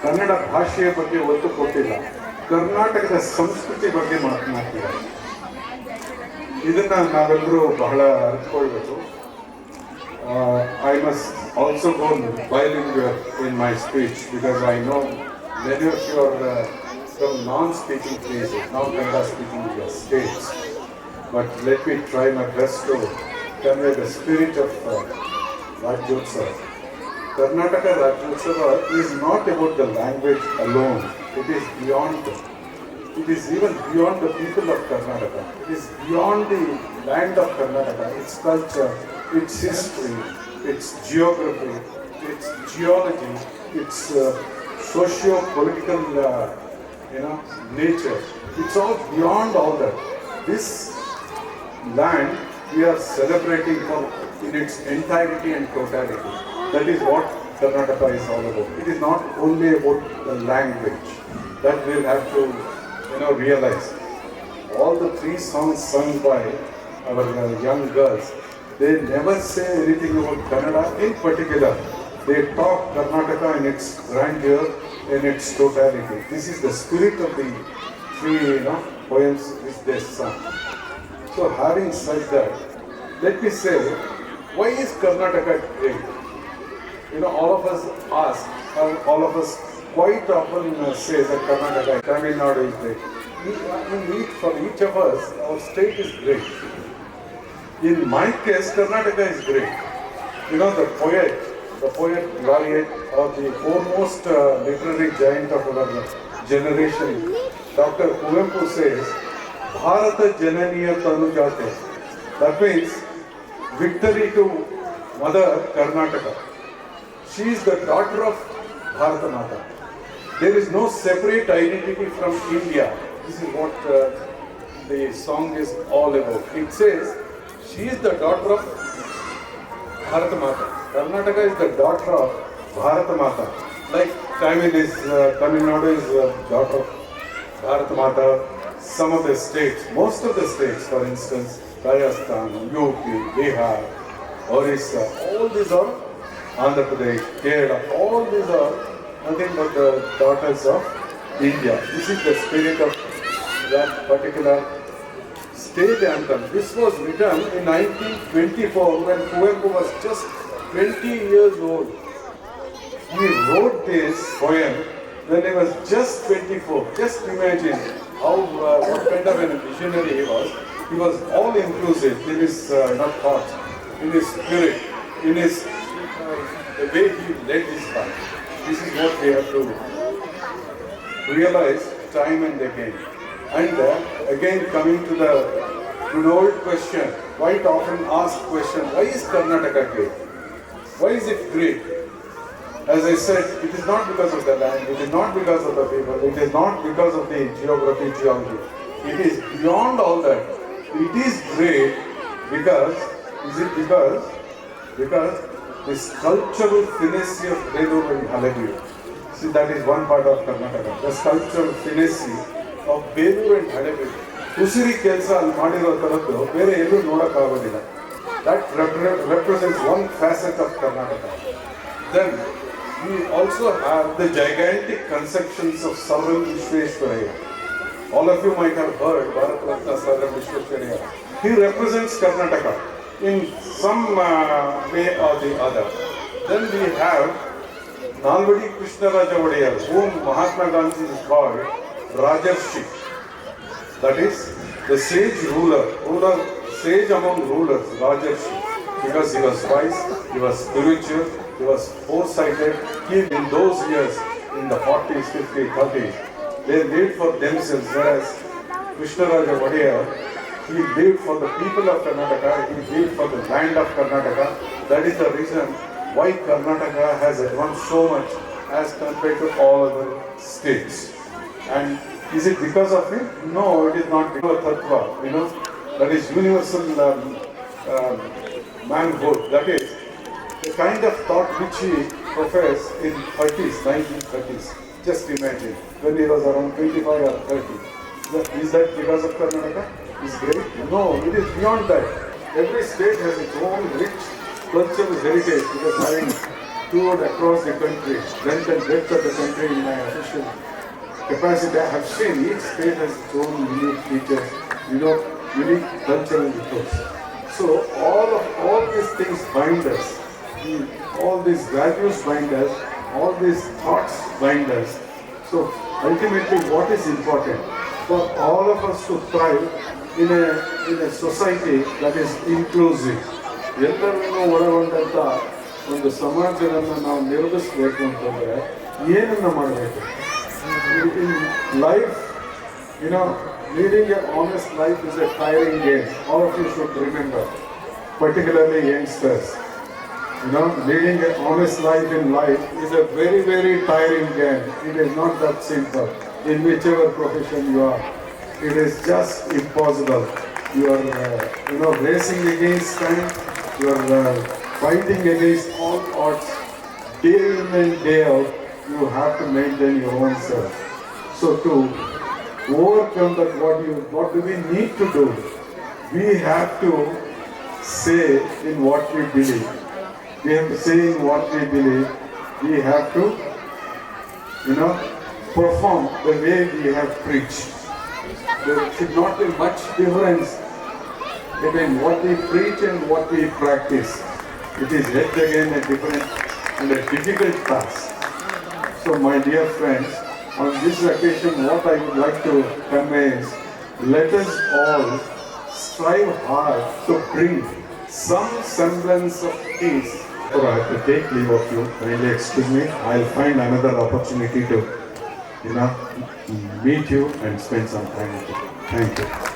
ಕನ್ನಡ ಭಾಷೆಯ ಬಗ್ಗೆ ಒತ್ತು ಕೊಟ್ಟಿಲ್ಲ, ಕರ್ನಾಟಕದ ಸಂಸ್ಕೃತಿ ಬಗ್ಗೆ ಮಾತನಾಡ್ತಿದ್ದಾರೆ. ಇದನ್ನ ನಾವೆಲ್ಲರೂ ಬಹಳ ಅರ್ಥಕೊಳ್ಬೇಕು. I must also go bilingual in my speech because I know many of you are from non-speaking places, non-Kannada-speaking states. But let me try my best to convey the spirit of Rajyotsava. Karnataka Rajyotsava is not about the language alone. It is beyond. It is even beyond the people of Karnataka. It is beyond the land of Karnataka, its culture, its history, its geography, its geology, its socio-political nature. It's all beyond all that. This land we are celebrating in its entirety and totality. That is what Karnataka is all about. It is not only about the language. That we'll have to realize. All the three songs sung by our young girls, they never say anything about Kannada in particular. They talk Karnataka in its grandeur, in its totality. This is the spirit of the three poems which they sung. So having said that, let me say, why is Karnataka great? All of us ask, all of us quite often say that Karnataka, Tamil Nadu is great. For each of us, our state is great. In my case, Karnataka is great. The poet laureate or the foremost literary giant of our generation, Dr. Kuvempu says, Bharata Jananiya Tanujate. That means victory to Mother Karnataka. She is the daughter of Bharata Mata. There is no separate identity from India. This is what the song is all about. It says, she is the daughter of Bharata Mata. Karnataka is the daughter of Bharata Mata. Like Tamil Nadu is the daughter of Bharata Mata. Some of the states, most of the states, for instance, Rajasthan, UP, Bihar, Orissa, all these are Andhra Pradesh, Kerala, all these are nothing but the daughters of India. This is the spirit of that particular state anthem. This was written in 1924 when Kuvempu was just 20 years old. He wrote this poem when he was just 24. Just imagine what kind of a visionary he was. He was all inclusive in his thought, in his spirit, in his the way he led his life. This is what we have to realize time and again. And again coming to the old question, quite often asked question, why is Karnataka great? Why is it great? As I said, it is not because of the land, it is not because of the people, it is not because of the geography, geology. It is beyond all that. It is great because this cultural finesse of Belur and Halebeedu. See, that is one part of Karnataka. The cultural finesse of Belur and Halebeedu. Usiri ಕೆಲಸ ಅಲ್ಲಿ ಮಾಡಿರೋ ತರದ್ದು ಬೇರೆ ಎಲ್ಲೂ ನೋಡಕ್ಕಾಗೋದಿಲ್ಲ. That represents one facet of Karnataka. Then we also have the gigantic conceptions of Sir M. Visvesvaraya. All of you might have heard Bharat Ratna Sir M. Visvesvaraya. He represents Karnataka in some way or the other. Then we have Nalvadi Krishnaraja Wadiyar, whom Mahatma Gandhi is called Rajarshi. That is the sage ruler, sage among rulers, Rajarshi. Because he was wise, he was spiritual, he was foresighted. In those years, in the 40s, 50s, 30s, they lived for themselves, whereas Krishnaraja Wadiyar, he lived for the people of Karnataka, he lived for the land of Karnataka. That is the reason why Karnataka has advanced so much as compared to all other states. And is it because of him? No, it is not because of Tattva, that is universal manhood. That is the kind of thought which he professed in 1930s. Just imagine, when he was around 25 or 30. Is that because of Karnataka? Is great? No, it is beyond that. Every state has its own rich cultural heritage because having toured across the country, length and breadth of the country in my official capacity. I have seen each state has its own unique features, unique cultural ethos. So all these things bind us. All these values bind us. All these thoughts bind us. So ultimately, what is important for all of us to thrive in a society that is inclusive? ಎಲ್ಲರನ್ನೂ ಒಳಗೊಂಡಂಥ ಒಂದು ಸಮಾಜವನ್ನು ನಾವು ನಿರ್ಮಿಸಬೇಕು ಅಂತಂದರೆ ಏನನ್ನು ಮಾಡಬೇಕು? In life, leading an honest life is a tiring game. All of you should remember, particularly youngsters. Leading an honest life in life is a very, very tiring game. It is not that simple. In whichever profession you are, it is just impossible. You are, racing against time. You are fighting against all odds. Day in and day out, you have to maintain your own self. So to overcome that, what do we need to do? We have to say in what we believe. We have to say in what we believe. We have to, perform the way we have preached. There should not be much difference between what we preach and what we practice. It is yet again a different and a difficult task. So my dear friends, on this occasion what I would like to convey is, let us all strive hard to bring some semblance of peace. So I have to take leave of you. Kindly excuse me. I'll find another opportunity to meet you and spend some time with you. Thank you.